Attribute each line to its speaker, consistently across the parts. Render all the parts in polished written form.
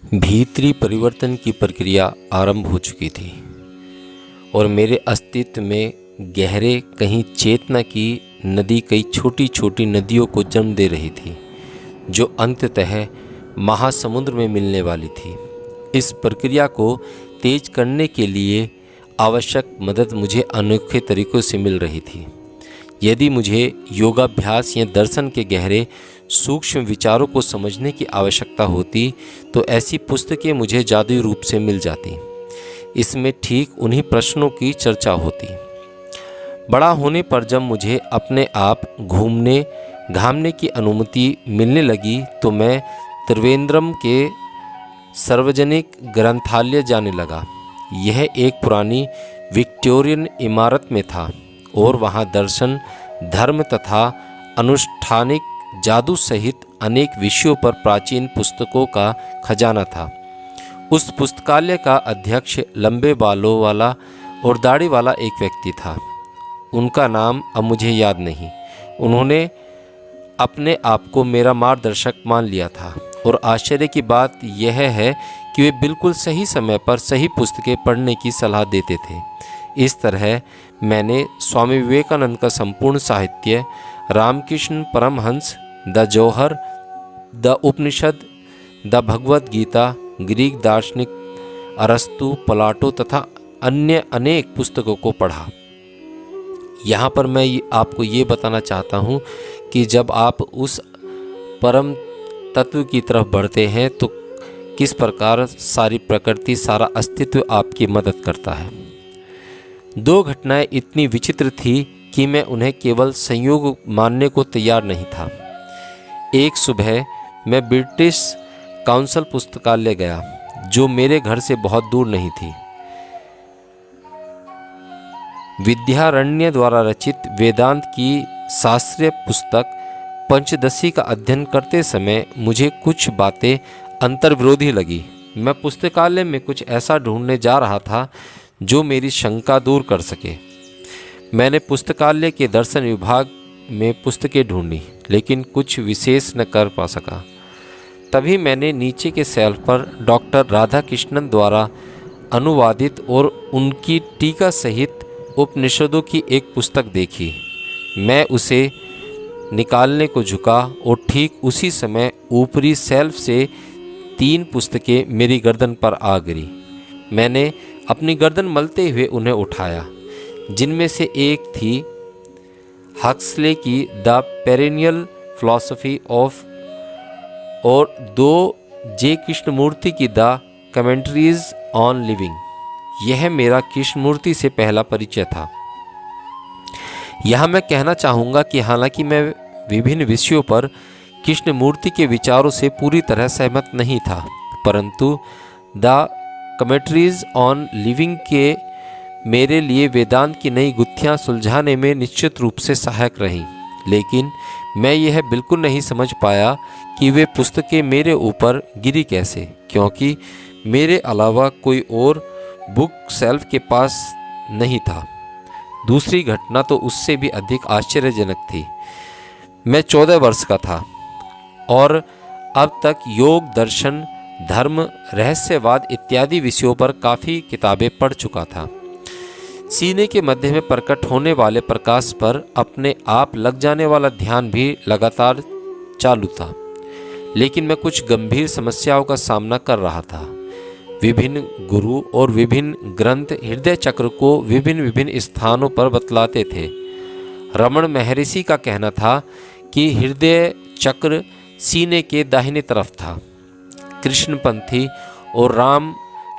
Speaker 1: भीतरी परिवर्तन की प्रक्रिया आरंभ हो चुकी थी और मेरे अस्तित्व में गहरे कहीं चेतना की नदी कई छोटी छोटी नदियों को जन्म दे रही थी, जो अंततः महासमुद्र में मिलने वाली थी। इस प्रक्रिया को तेज करने के लिए आवश्यक मदद मुझे अनोखे तरीक़ों से मिल रही थी। यदि मुझे योगाभ्यास या दर्शन के गहरे सूक्ष्म विचारों को समझने की आवश्यकता होती तो ऐसी पुस्तकें मुझे जादुई रूप से मिल जाती। इसमें ठीक उन्हीं प्रश्नों की चर्चा होती। बड़ा होने पर जब मुझे अपने आप घूमने घामने की अनुमति मिलने लगी तो मैं त्रिवेंद्रम के सार्वजनिक ग्रंथालय जाने लगा। यह एक पुरानी विक्टोरियन इमारत में था और वहाँ दर्शन, धर्म तथा अनुष्ठानिक जादू सहित अनेक विषयों पर प्राचीन पुस्तकों का खजाना था। उस पुस्तकालय का अध्यक्ष लंबे बालों वाला और दाढ़ी वाला एक व्यक्ति था। उनका नाम अब मुझे याद नहीं। उन्होंने अपने आप को मेरा मार्गदर्शक मान लिया था और आश्चर्य की बात यह है कि वे बिल्कुल सही समय पर सही पुस्तकें पढ़ने की सलाह देते थे। इस तरह मैंने स्वामी विवेकानंद का संपूर्ण साहित्य, Ramakrishna Paramahamsa, the Jauhar, the Upanishad, the Bhagavad Gita, Greek दार्शनिक अरस्तु, प्लाटो तथा अन्य अनेक पुस्तकों को पढ़ा। यहाँ पर मैं आपको ये बताना चाहता हूँ कि जब आप उस परम तत्व की तरफ बढ़ते हैं तो किस प्रकार सारी प्रकृति, सारा अस्तित्व आपकी मदद करता है। दो घटनाएं इतनी विचित्र थी कि मैं उन्हें केवल संयोग मानने को तैयार नहीं था। एक सुबह मैं ब्रिटिश काउंसिल पुस्तकालय गया, जो मेरे घर से बहुत दूर नहीं थी। विद्यारण्य द्वारा रचित वेदांत की शास्त्रीय पुस्तक पंचदशी का अध्ययन करते समय मुझे कुछ बातें अंतर्विरोधी लगी। मैं पुस्तकालय में कुछ ऐसा ढूंढने जा रहा था जो मेरी शंका दूर कर सके। मैंने पुस्तकालय के दर्शन विभाग में पुस्तकें ढूंढी, लेकिन कुछ विशेष न कर पा सका। तभी मैंने नीचे के शेल्फ पर डॉक्टर राधाकृष्णन द्वारा अनुवादित और उनकी टीका सहित उपनिषदों की एक पुस्तक देखी। मैं उसे निकालने को झुका और ठीक उसी समय ऊपरी शेल्फ से 3 पुस्तकें मेरी गर्दन पर आ गिरी। मैंने अपनी गर्दन मलते हुए उन्हें उठाया, जिनमें से एक थी हक्सले की द पेरेनियल फिलॉसफी ऑफ और 2 जे कृष्णमूर्ति की द कमेंट्रीज ऑन लिविंग। यह मेरा कृष्णमूर्ति से पहला परिचय था। यहाँ मैं कहना चाहूँगा कि हालांकि मैं विभिन्न विषयों पर कृष्णमूर्ति के विचारों से पूरी तरह सहमत नहीं था, परंतु द कमेंट्रीज ऑन लिविंग के मेरे लिए वेदांत की नई गुत्थियाँ सुलझाने में निश्चित रूप से सहायक रहीं। लेकिन मैं यह बिल्कुल नहीं समझ पाया कि वे पुस्तकें मेरे ऊपर गिरी कैसे, क्योंकि मेरे अलावा कोई और बुक शेल्फ के पास नहीं था। दूसरी घटना तो उससे भी अधिक आश्चर्यजनक थी। मैं 14 वर्ष का था और अब तक योग, दर्शन, धर्म, रहस्यवाद इत्यादि विषयों पर काफ़ी किताबें पढ़ चुका था। सीने के मध्य में प्रकट होने वाले प्रकाश पर अपने आप लग जाने वाला ध्यान भी लगातार चालू था। लेकिन मैं कुछ गंभीर समस्याओं का सामना कर रहा था। विभिन्न गुरु और विभिन्न ग्रंथ हृदय चक्र को विभिन्न विभिन्न स्थानों पर बतलाते थे। रमण महर्षि का कहना था कि हृदय चक्र सीने के दाहिने तरफ था। कृष्णपंथी और राम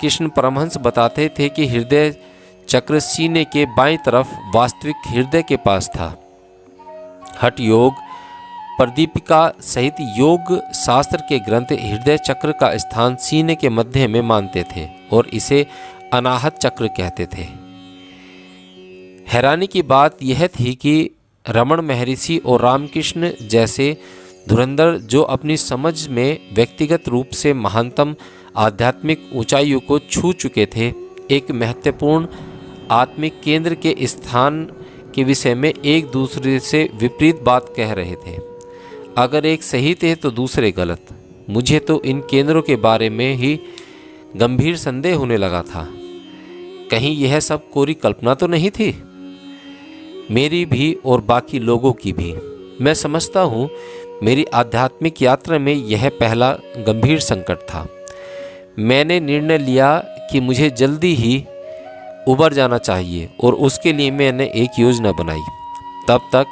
Speaker 1: कृष्ण परमहंस बताते थे कि हृदय चक्र सीने के बाईं तरफ वास्तविक हृदय के पास था। हठ योग, प्रदीपिका सहित योग शास्त्र के ग्रंथ हृदय चक्र का स्थान सीने के मध्य में मानते थे और इसे अनाहत चक्र कहते थे। हैरानी की बात यह थी कि रमण महर्षि और रामकृष्ण जैसे धुरंधर, जो अपनी समझ में व्यक्तिगत रूप से महानतम आध्यात्मिक ऊंचाइयों को छू चुके थे, एक महत्वपूर्ण आत्मिक केंद्र के स्थान के विषय में एक दूसरे से विपरीत बात कह रहे थे। अगर एक सही थे तो दूसरे गलत। मुझे तो इन केंद्रों के बारे में ही गंभीर संदेह होने लगा था। कहीं यह सब कोरी कल्पना तो नहीं थी, मेरी भी और बाकी लोगों की भी। मैं समझता हूँ मेरी आध्यात्मिक यात्रा में यह पहला गंभीर संकट था। मैंने निर्णय लिया कि मुझे जल्दी ही उबर जाना चाहिए और उसके लिए मैंने एक योजना बनाई। तब तक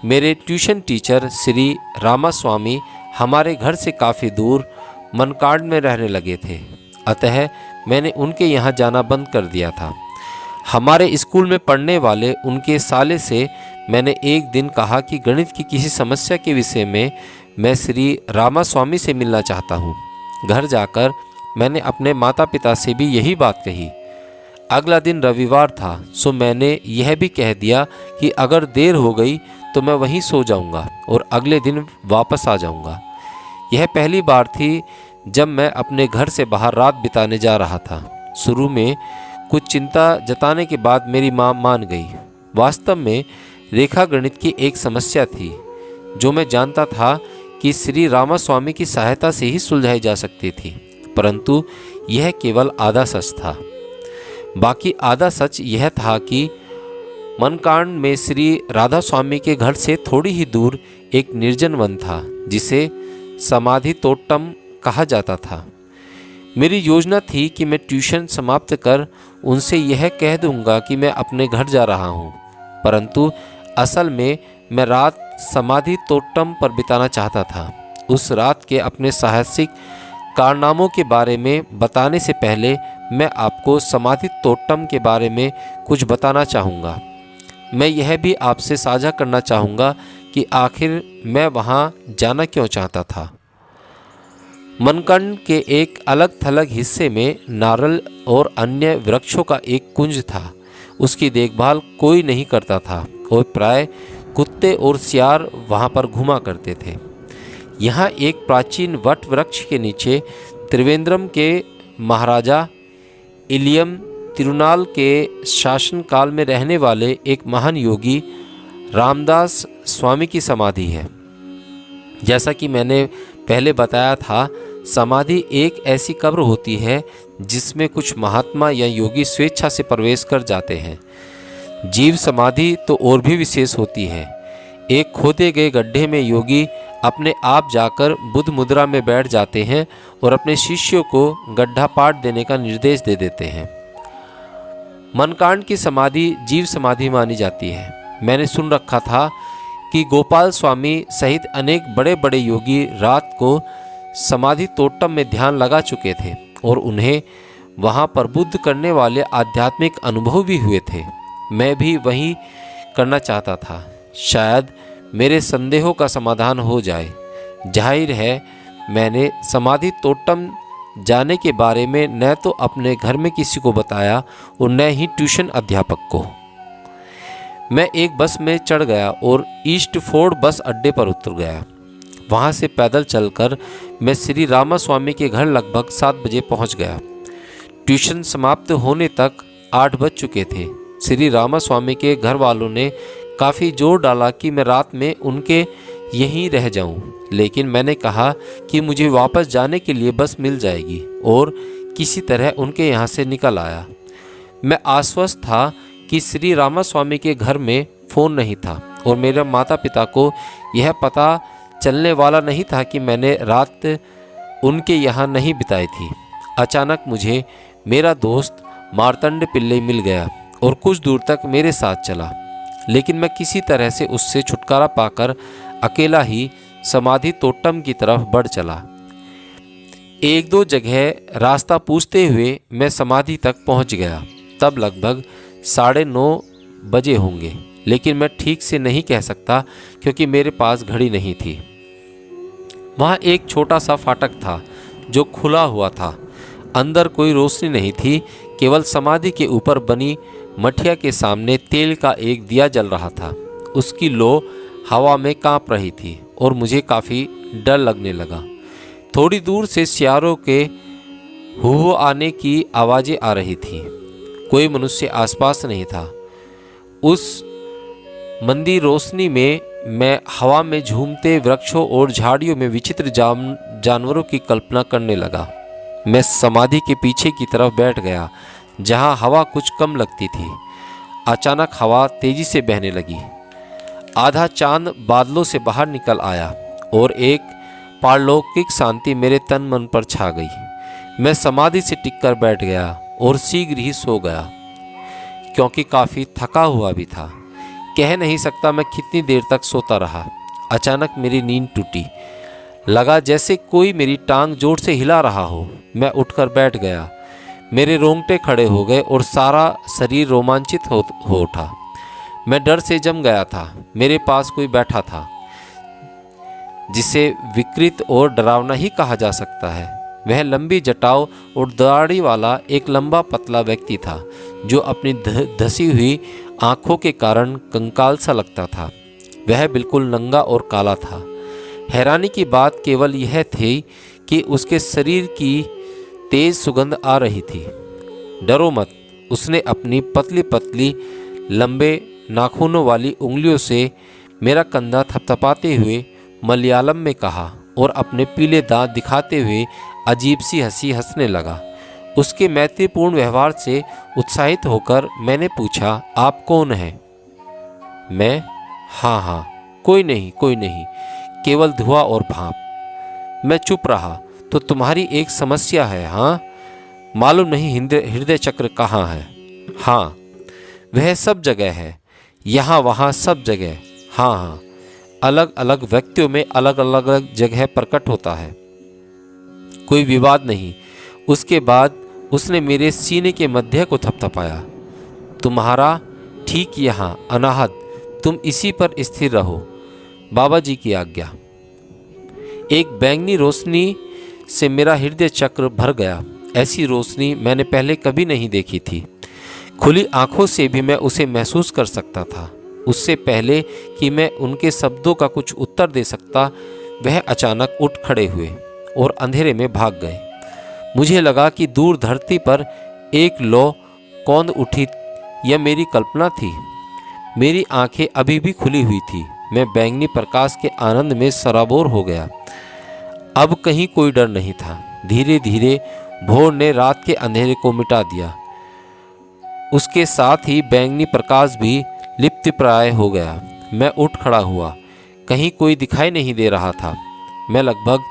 Speaker 1: मेरे ट्यूशन टीचर श्री रामास्वामी हमारे घर से काफ़ी दूर मनकाड़ में रहने लगे थे, अतः मैंने उनके यहाँ जाना बंद कर दिया था। हमारे स्कूल में पढ़ने वाले उनके साले से मैंने एक दिन कहा कि गणित की किसी समस्या के विषय में मैं श्री रामास्वामी से मिलना चाहता हूँ। घर जाकर मैंने अपने माता पिता से भी यही बात कही। अगला दिन रविवार था, सो मैंने यह भी कह दिया कि अगर देर हो गई तो मैं वहीं सो जाऊंगा और अगले दिन वापस आ जाऊंगा। यह पहली बार थी जब मैं अपने घर से बाहर रात बिताने जा रहा था। शुरू में कुछ चिंता जताने के बाद मेरी माँ मान गई। वास्तव में रेखा गणित की एक समस्या थी जो मैं जानता था कि श्री रामास्वामी की सहायता से ही सुलझाई जा सकती थी, परंतु यह केवल आधा सच था। बाकी आधा सच यह था कि मनकांड में श्री राधा स्वामी के घर से थोड़ी ही दूर एक निर्जन वन था जिसे समाधि तोट्टम कहा जाता था। मेरी योजना थी कि मैं ट्यूशन समाप्त कर उनसे यह कह दूंगा कि मैं अपने घर जा रहा हूँ, परंतु असल में मैं रात समाधि तोट्टम पर बिताना चाहता था। उस रात के अपने साहसिक कारनामों के बारे में बताने से पहले मैं आपको समाधि तोट्टम के बारे में कुछ बताना चाहूँगा। मैं यह भी आपसे साझा करना चाहूँगा कि आखिर मैं वहाँ जाना क्यों चाहता था। मनकंड के एक अलग थलग हिस्से में नारल और अन्य वृक्षों का एक कुंज था। उसकी देखभाल कोई नहीं करता था और प्राय कुत्ते और सियार वहाँ पर घुमा करते थे। यहाँ एक प्राचीन वट वृक्ष के नीचे त्रिवेंद्रम के महाराजा इलियम तिरुनाल के शासनकाल में रहने वाले एक महान योगी रामदास स्वामी की समाधि है। जैसा कि मैंने पहले बताया था, समाधि एक ऐसी कब्र होती है जिसमें कुछ महात्मा या योगी स्वेच्छा से प्रवेश कर जाते हैं। जीव समाधि तो और भी विशेष होती है। एक खोदे गए गड्ढे में योगी अपने आप जाकर बुद्ध मुद्रा में बैठ जाते हैं और अपने शिष्यों को गड्ढा पाट देने का निर्देश दे देते हैं। मनकांड की समाधि जीव समाधि मानी जाती है। मैंने सुन रखा था कि गोपाल स्वामी सहित अनेक बड़े बड़े योगी रात को समाधि तोट्टम में ध्यान लगा चुके थे और उन्हें वहाँ पर बुद्ध करने वाले आध्यात्मिक अनुभव भी हुए थे। मैं भी वही करना चाहता था। शायद मेरे संदेहों का समाधान हो जाए। जाहिर है मैंने समाधि तोट्टम जाने के बारे में न तो अपने घर में किसी को बताया और न ही ट्यूशन अध्यापक को। मैं एक बस में चढ़ गया और ईस्ट फोर्ड बस अड्डे पर उतर गया। वहाँ से पैदल चलकर मैं श्री रामास्वामी के घर लगभग 7 बजे पहुँच गया। ट्यूशन समाप्त होने तक 8 बज चुके थे। श्री रामास्वामी के घर वालों ने काफ़ी जोर डाला कि मैं रात में उनके यहीं रह जाऊं, लेकिन मैंने कहा कि मुझे वापस जाने के लिए बस मिल जाएगी और किसी तरह उनके यहाँ से निकल आया। मैं आश्वस्त था कि श्री रामास्वामी के घर में फ़ोन नहीं था और मेरे माता पिता को यह पता चलने वाला नहीं था कि मैंने रात उनके यहाँ नहीं बिताई थी। अचानक मुझे मेरा दोस्त मार्तंड पिल्लई मिल गया और कुछ दूर तक मेरे साथ चला, लेकिन मैं किसी तरह से उससे छुटकारा पाकर अकेला ही समाधि तोट्टम की तरफ बढ़ चला। 1-2 जगह रास्ता पूछते हुए मैं समाधि तक पहुंच गया। तब लगभग 9:30 बजे होंगे, लेकिन मैं ठीक से नहीं कह सकता क्योंकि मेरे पास घड़ी नहीं थी। वहाँ एक छोटा सा फाटक था जो खुला हुआ था। अंदर कोई रोशनी नहीं थी, केवल समाधि के ऊपर बनी मठिया के सामने तेल का एक दिया जल रहा था। उसकी लो हवा में कांप रही थी और मुझे काफ़ी डर लगने लगा। थोड़ी दूर से सियारों के हू आने की आवाज़ें आ रही थीं। कोई मनुष्य आसपास नहीं था। उस मंदी रोशनी में मैं हवा में झूमते वृक्षों और झाड़ियों में विचित्र जानवरों की कल्पना करने लगा। मैं समाधि के पीछे की तरफ बैठ गया, जहाँ हवा कुछ कम लगती थी। अचानक हवा तेजी से बहने लगी। आधा चांद बादलों से बाहर निकल आया और एक पारलौकिक शांति मेरे तन मन पर छा गई। मैं समाधि से टिककर बैठ गया और शीघ्र ही सो गया, क्योंकि काफ़ी थका हुआ भी था। कह नहीं सकता मैं कितनी देर तक सोता रहा। अचानक मेरी नींद टूटी। लगा जैसे कोई मेरी टांग जोर से हिला रहा हो। मैं उठकर बैठ गया। मेरे रोंगटे खड़े हो गए और सारा शरीर रोमांचित हो उठा। मैं डर से जम गया था। मेरे पास कोई बैठा था, जिसे विकृत और डरावना ही कहा जा सकता है। वह लंबी जटाओं और दाढ़ी वाला एक लंबा पतला व्यक्ति था, जो अपनी धसी हुई आंखों के कारण कंकाल सा लगता था। वह बिल्कुल नंगा और काला था। हैरानी की बात केवल यह थी कि उसके शरीर की तेज सुगंध आ रही थी। डरो मत, उसने अपनी पतली पतली लंबे नाखूनों वाली उंगलियों से मेरा कंधा थपथपाते हुए मलयालम में कहा और अपने पीले दांत दिखाते हुए अजीब सी हंसी हंसने लगा। उसके मैत्रीपूर्ण व्यवहार से उत्साहित होकर मैंने पूछा, आप कौन हैं? मैं, हाँ, कोई नहीं, केवल धुआं और भाप। मैं चुप रहा। तो तुम्हारी एक समस्या है, हाँ? मालूम नहीं हृदय चक्र कहाँ है? हाँ, वह सब जगह है, यहाँ वहाँ सब जगह। हाँ, अलग अलग व्यक्तियों में अलग अलग जगह प्रकट होता है। कोई विवाद नहीं। उसके बाद उसने मेरे सीने के मध्य को थपथपाया। तुम्हारा ठीक यहाँ अनाहत, तुम इसी पर स्थिर रहो। बाबा जी की आज्ञा। एक बैंगनी रोशनी से मेरा हृदय चक्र भर गया। ऐसी रोशनी मैंने पहले कभी नहीं देखी थी। खुली आंखों से भी मैं उसे महसूस कर सकता था। उससे पहले कि मैं उनके शब्दों का कुछ उत्तर दे सकता, वह अचानक उठ खड़े हुए और अंधेरे में भाग गए। मुझे लगा कि दूर धरती पर एक लौ कौंध उठी। यह मेरी कल्पना थी। मेरी आंखें अभी भी खुली हुई थी। मैं बैंगनी प्रकाश के आनंद में सराबोर हो गया। अब कहीं कोई डर नहीं था। धीरे धीरे भोर ने रात के अंधेरे को मिटा दिया। उसके साथ ही बैंगनी प्रकाश भी लिप्तप्राय हो गया। मैं उठ खड़ा हुआ। कहीं कोई दिखाई नहीं दे रहा था। मैं लगभग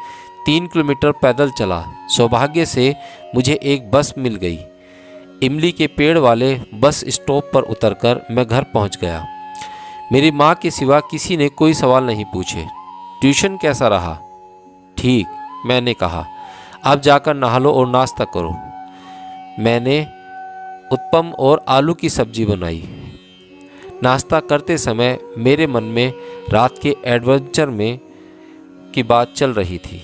Speaker 1: 3 किलोमीटर पैदल चला। सौभाग्य से मुझे एक बस मिल गई। इमली के पेड़ वाले बस स्टॉप पर उतरकर मैं घर पहुंच गया। मेरी माँ के सिवा किसी ने कोई सवाल नहीं पूछे। ट्यूशन कैसा रहा? ठीक, मैंने कहा। अब जाकर नहा लो और नाश्ता करो। मैंने उत्पम और आलू की सब्जी बनाई। नाश्ता करते समय मेरे मन में रात के एडवेंचर में की बात चल रही थी।